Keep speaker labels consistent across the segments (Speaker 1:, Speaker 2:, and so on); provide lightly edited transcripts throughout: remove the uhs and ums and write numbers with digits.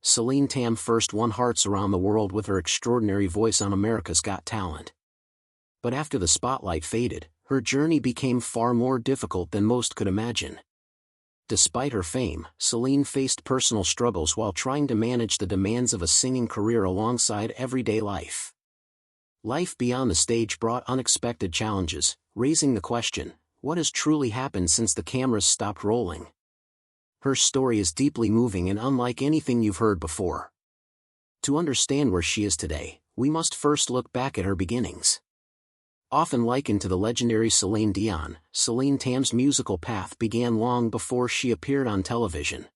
Speaker 1: Celine Tam first won hearts around the world with her extraordinary voice on America's Got Talent. But after the spotlight faded, her journey became far more difficult than most could imagine. Despite her fame, Celine faced personal struggles while trying to manage the demands of a singing career alongside everyday life. Life beyond the stage brought unexpected challenges, raising the question, what has truly happened since the cameras stopped rolling? Her story is deeply moving and unlike anything you've heard before. To understand where she is today, we must first look back at her beginnings. Often likened to the legendary Celine Dion, Celine Tam's musical path began long before she appeared on television.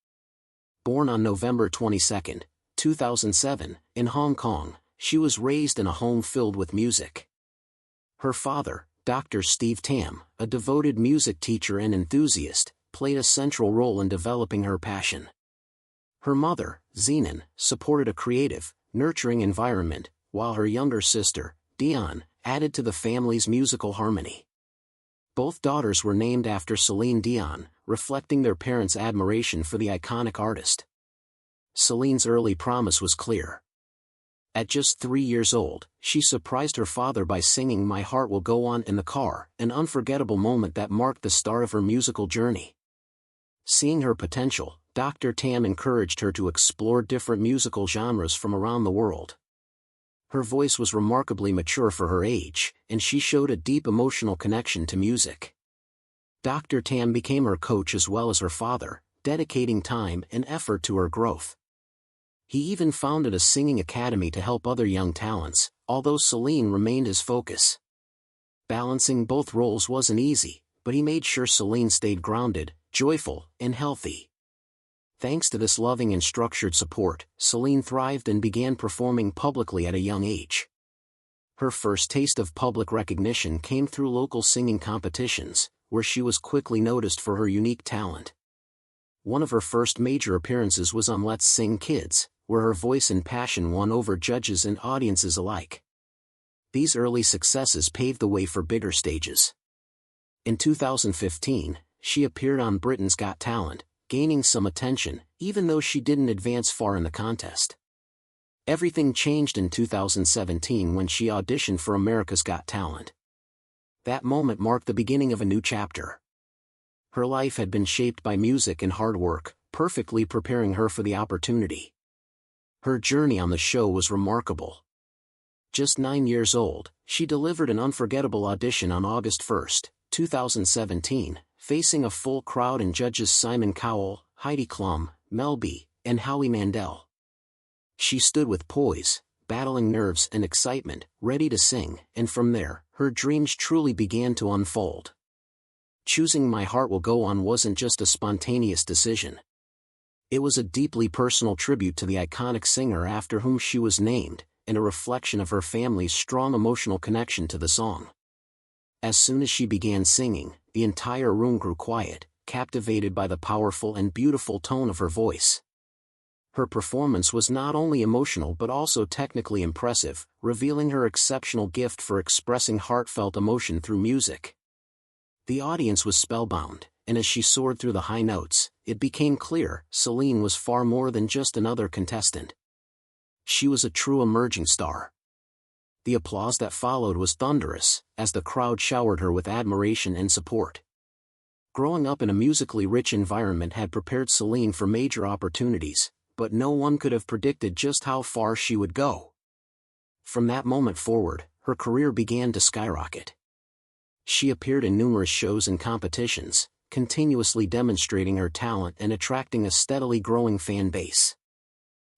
Speaker 1: Born on November 22, 2007, in Hong Kong, she was raised in a home filled with music. Her father, Dr. Steve Tam, a devoted music teacher and enthusiast, played a central role in developing her passion. Her mother, Zenon, supported a creative, nurturing environment, while her younger sister, Dion, added to the family's musical harmony. Both daughters were named after Celine Dion, reflecting their parents' admiration for the iconic artist. Celine's early promise was clear. At just 3 years old, she surprised her father by singing My Heart Will Go On in the car, an unforgettable moment that marked the start of her musical journey. Seeing her potential, Dr. Tam encouraged her to explore different musical genres from around the world. Her voice was remarkably mature for her age, and she showed a deep emotional connection to music. Dr. Tam became her coach as well as her father, dedicating time and effort to her growth. He even founded a singing academy to help other young talents, although Celine remained his focus. Balancing both roles wasn't easy, but he made sure Celine stayed grounded, joyful, and healthy. Thanks to this loving and structured support, Celine thrived and began performing publicly at a young age. Her first taste of public recognition came through local singing competitions, where she was quickly noticed for her unique talent. One of her first major appearances was on Let's Sing Kids, where her voice and passion won over judges and audiences alike. These early successes paved the way for bigger stages. In 2015, she appeared on Britain's Got Talent, gaining some attention, even though she didn't advance far in the contest. Everything changed in 2017 when she auditioned for America's Got Talent. That moment marked the beginning of a new chapter. Her life had been shaped by music and hard work, perfectly preparing her for the opportunity. Her journey on the show was remarkable. Just 9 years old, she delivered an unforgettable audition on August 1, 2017, facing a full crowd and judges Simon Cowell, Heidi Klum, Mel B, and Howie Mandel. She stood with poise, battling nerves and excitement, ready to sing, and from there, her dreams truly began to unfold. Choosing My Heart Will Go On wasn't just a spontaneous decision. It was a deeply personal tribute to the iconic singer after whom she was named, and a reflection of her family's strong emotional connection to the song. As soon as she began singing, the entire room grew quiet, captivated by the powerful and beautiful tone of her voice. Her performance was not only emotional but also technically impressive, revealing her exceptional gift for expressing heartfelt emotion through music. The audience was spellbound, and as she soared through the high notes, it became clear Celine was far more than just another contestant. She was a true emerging star. The applause that followed was thunderous, as the crowd showered her with admiration and support. Growing up in a musically rich environment had prepared Celine for major opportunities, but no one could have predicted just how far she would go. From that moment forward, her career began to skyrocket. She appeared in numerous shows and competitions, continuously demonstrating her talent and attracting a steadily growing fan base.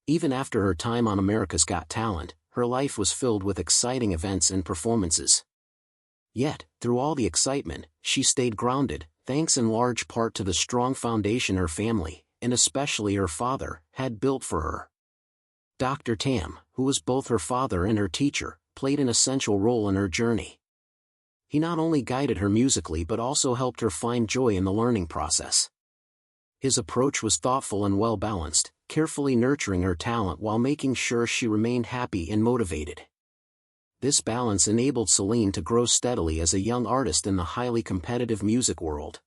Speaker 1: Even after her time on America's Got Talent, her life was filled with exciting events and performances. Yet, through all the excitement, she stayed grounded, thanks in large part to the strong foundation her family, and especially her father, had built for her. Dr. Tam, who was both her father and her teacher, played an essential role in her journey. He not only guided her musically but also helped her find joy in the learning process. His approach was thoughtful and well-balanced, carefully nurturing her talent while making sure she remained happy and motivated. This balance enabled Celine to grow steadily as a young artist in the highly competitive music world.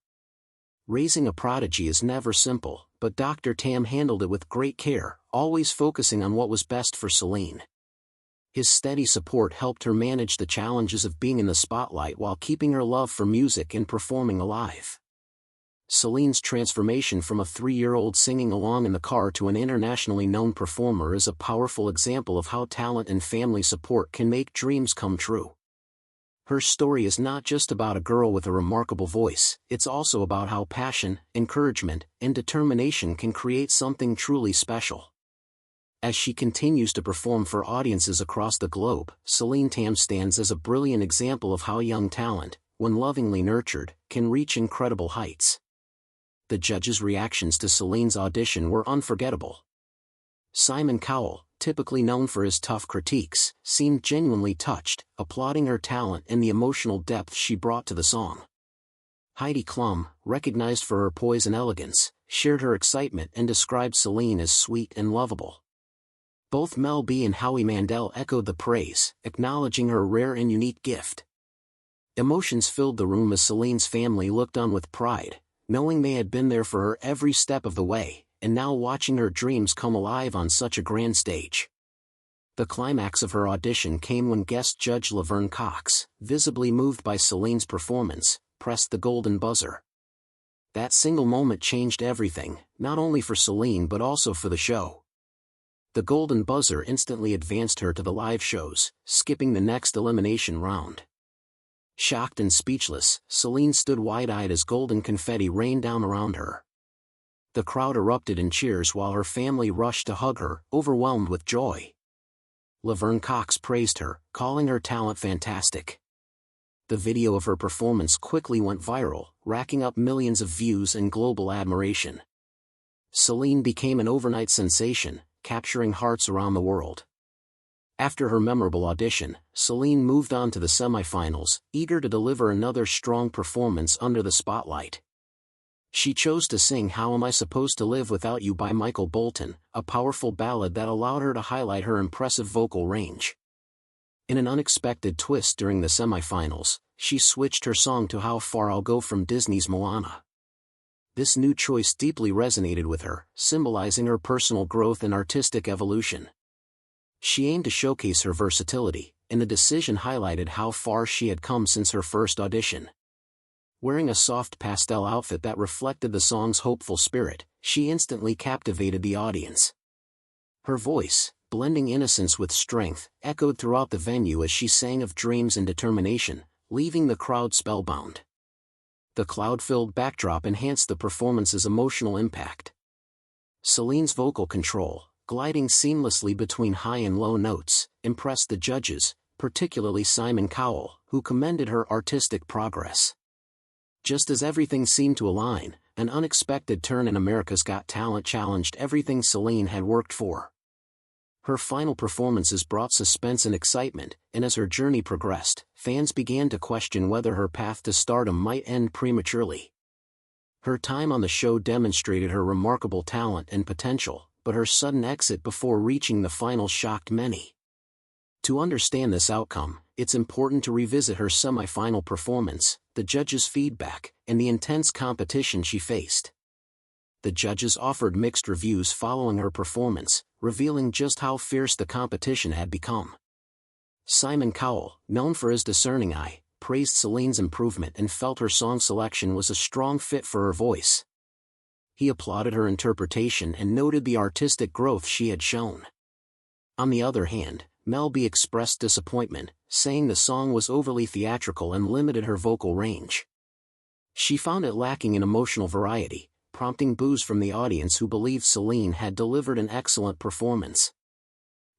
Speaker 1: Raising a prodigy is never simple, but Dr. Tam handled it with great care, always focusing on what was best for Celine. His steady support helped her manage the challenges of being in the spotlight while keeping her love for music and performing alive. Celine's transformation from a 3-year-old singing along in the car to an internationally known performer is a powerful example of how talent and family support can make dreams come true. Her story is not just about a girl with a remarkable voice, it's also about how passion, encouragement, and determination can create something truly special. As she continues to perform for audiences across the globe, Celine Tam stands as a brilliant example of how young talent, when lovingly nurtured, can reach incredible heights. The judges' reactions to Celine's audition were unforgettable. Simon Cowell, typically known for his tough critiques, seemed genuinely touched, applauding her talent and the emotional depth she brought to the song. Heidi Klum, recognized for her poise and elegance, shared her excitement and described Celine as sweet and lovable. Both Mel B and Howie Mandel echoed the praise, acknowledging her rare and unique gift. Emotions filled the room as Celine's family looked on with pride, knowing they had been there for her every step of the way, and now watching her dreams come alive on such a grand stage. The climax of her audition came when guest judge Laverne Cox, visibly moved by Celine's performance, pressed the golden buzzer. That single moment changed everything, not only for Celine but also for the show. The golden buzzer instantly advanced her to the live shows, skipping the next elimination round. Shocked and speechless, Celine stood wide-eyed as golden confetti rained down around her. The crowd erupted in cheers while her family rushed to hug her, overwhelmed with joy. Laverne Cox praised her, calling her talent fantastic. The video of her performance quickly went viral, racking up millions of views and global admiration. Celine became an overnight sensation, capturing hearts around the world. After her memorable audition, Celine moved on to the semifinals, eager to deliver another strong performance under the spotlight. She chose to sing How Am I Supposed to Live Without You by Michael Bolton, a powerful ballad that allowed her to highlight her impressive vocal range. In an unexpected twist during the semifinals, she switched her song to How Far I'll Go from Disney's Moana. This new choice deeply resonated with her, symbolizing her personal growth and artistic evolution. She aimed to showcase her versatility, and the decision highlighted how far she had come since her first audition. Wearing a soft pastel outfit that reflected the song's hopeful spirit, she instantly captivated the audience. Her voice, blending innocence with strength, echoed throughout the venue as she sang of dreams and determination, leaving the crowd spellbound. The cloud-filled backdrop enhanced the performance's emotional impact. Celine's vocal control, gliding seamlessly between high and low notes, impressed the judges, particularly Simon Cowell, who commended her artistic progress. Just as everything seemed to align, an unexpected turn in America's Got Talent challenged everything Celine had worked for. Her final performances brought suspense and excitement, and as her journey progressed, fans began to question whether her path to stardom might end prematurely. Her time on the show demonstrated her remarkable talent and potential, but her sudden exit before reaching the final shocked many. To understand this outcome, it's important to revisit her semi-final performance, the judges' feedback, and the intense competition she faced. The judges offered mixed reviews following her performance, revealing just how fierce the competition had become. Simon Cowell, known for his discerning eye, praised Celine's improvement and felt her song selection was a strong fit for her voice. He applauded her interpretation and noted the artistic growth she had shown. On the other hand, Mel B expressed disappointment, saying the song was overly theatrical and limited her vocal range. She found it lacking in emotional variety, prompting boos from the audience who believed Celine had delivered an excellent performance.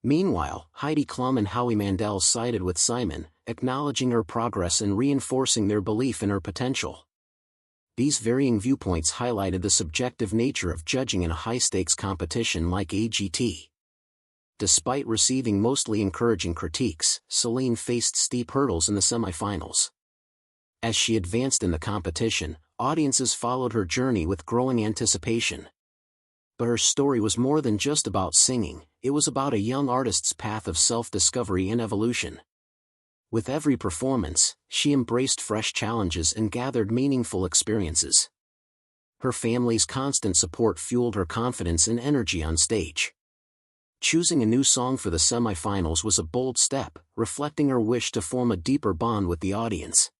Speaker 1: Meanwhile, Heidi Klum and Howie Mandel sided with Simon, acknowledging her progress and reinforcing their belief in her potential. These varying viewpoints highlighted the subjective nature of judging in a high-stakes competition like AGT. Despite receiving mostly encouraging critiques, Celine faced steep hurdles in the semifinals. As she advanced in the competition, audiences followed her journey with growing anticipation. But her story was more than just about singing, it was about a young artist's path of self-discovery and evolution. With every performance, she embraced fresh challenges and gathered meaningful experiences. Her family's constant support fueled her confidence and energy on stage. Choosing a new song for the semifinals was a bold step, reflecting her wish to form a deeper bond with the audience.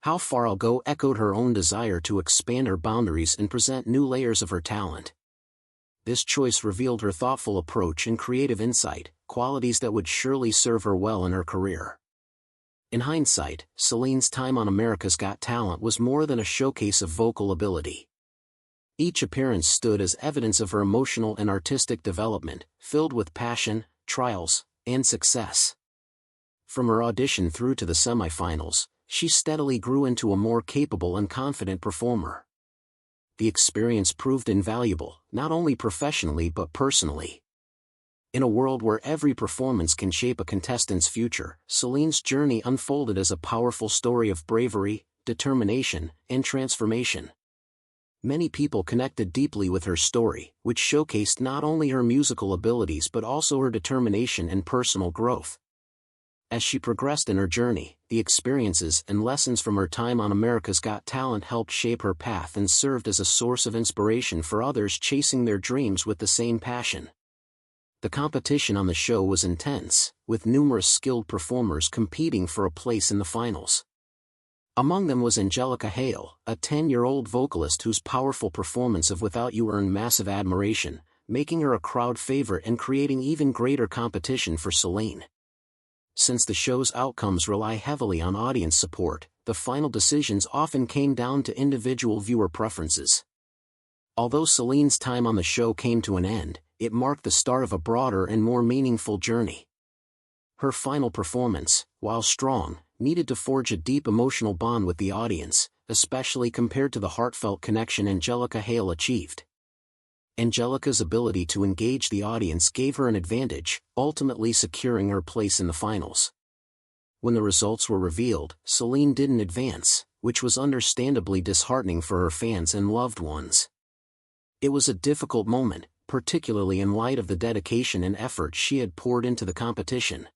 Speaker 1: "How Far I'll Go" echoed her own desire to expand her boundaries and present new layers of her talent. This choice revealed her thoughtful approach and creative insight, qualities that would surely serve her well in her career. In hindsight, Celine's time on America's Got Talent was more than a showcase of vocal ability. Each appearance stood as evidence of her emotional and artistic development, filled with passion, trials, and success. From her audition through to the semifinals, she steadily grew into a more capable and confident performer. The experience proved invaluable, not only professionally but personally. In a world where every performance can shape a contestant's future, Celine's journey unfolded as a powerful story of bravery, determination, and transformation. Many people connected deeply with her story, which showcased not only her musical abilities but also her determination and personal growth. As she progressed in her journey, the experiences and lessons from her time on America's Got Talent helped shape her path and served as a source of inspiration for others chasing their dreams with the same passion. The competition on the show was intense, with numerous skilled performers competing for a place in the finals. Among them was Angelica Hale, a 10-year-old vocalist whose powerful performance of Without You earned massive admiration, making her a crowd favorite and creating even greater competition for Celine. Since the show's outcomes rely heavily on audience support, the final decisions often came down to individual viewer preferences. Although Celine's time on the show came to an end, it marked the start of a broader and more meaningful journey. Her final performance, while strong, needed to forge a deep emotional bond with the audience, especially compared to the heartfelt connection Angelica Hale achieved. Angelica's ability to engage the audience gave her an advantage, ultimately securing her place in the finals. When the results were revealed, Celine didn't advance, which was understandably disheartening for her fans and loved ones. It was a difficult moment, particularly in light of the dedication and effort she had poured into the competition.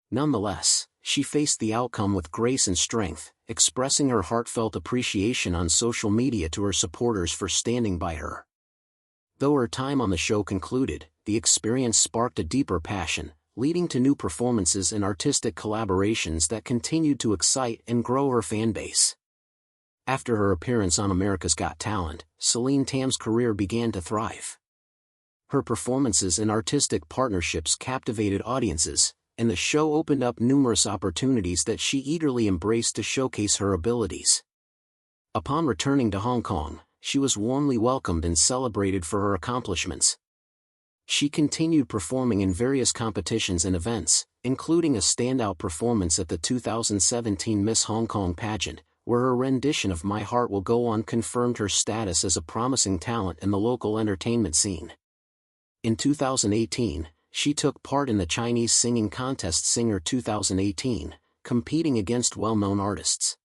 Speaker 1: Nonetheless, she faced the outcome with grace and strength, expressing her heartfelt appreciation on social media to her supporters for standing by her. Though her time on the show concluded, the experience sparked a deeper passion, leading to new performances and artistic collaborations that continued to excite and grow her fanbase. After her appearance on America's Got Talent, Celine Tam's career began to thrive. Her performances and artistic partnerships captivated audiences, and the show opened up numerous opportunities that she eagerly embraced to showcase her abilities. Upon returning to Hong Kong, she was warmly welcomed and celebrated for her accomplishments. She continued performing in various competitions and events, including a standout performance at the 2017 Miss Hong Kong pageant, where her rendition of My Heart Will Go On confirmed her status as a promising talent in the local entertainment scene. In 2018, she took part in the Chinese Singing Contest Singer 2018, competing against well-known artists.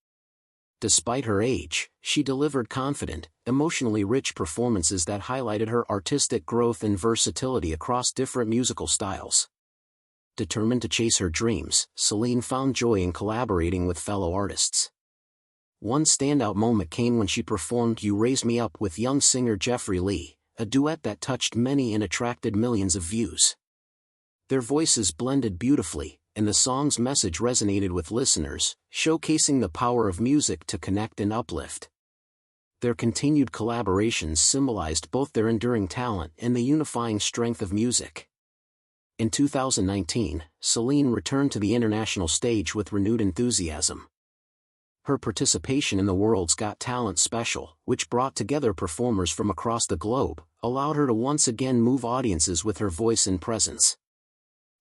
Speaker 1: Despite her age, she delivered confident, emotionally rich performances that highlighted her artistic growth and versatility across different musical styles. Determined to chase her dreams, Celine found joy in collaborating with fellow artists. One standout moment came when she performed You Raise Me Up with young singer Jeffrey Lee, a duet that touched many and attracted millions of views. Their voices blended beautifully, and the song's message resonated with listeners, showcasing the power of music to connect and uplift. Their continued collaborations symbolized both their enduring talent and the unifying strength of music. In 2019, Celine returned to the international stage with renewed enthusiasm. Her participation in the World's Got Talent special, which brought together performers from across the globe, allowed her to once again move audiences with her voice and presence.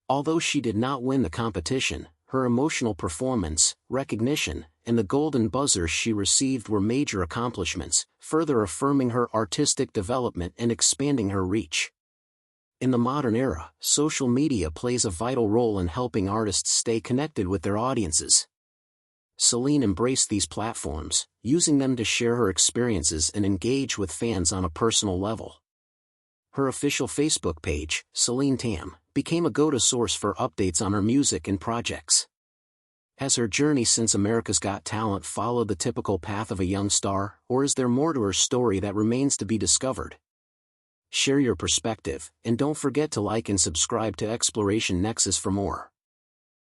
Speaker 1: Although she did not win the competition, her emotional performance, recognition, and the golden buzzer she received were major accomplishments, further affirming her artistic development and expanding her reach. In the modern era, social media plays a vital role in helping artists stay connected with their audiences. Celine embraced these platforms, using them to share her experiences and engage with fans on a personal level. Her official Facebook page, Celine Tam, became a go-to source for updates on her music and projects. Has her journey since America's Got Talent followed the typical path of a young star, or is there more to her story that remains to be discovered? Share your perspective, and don't forget to like and subscribe to Exploration Nexus for more.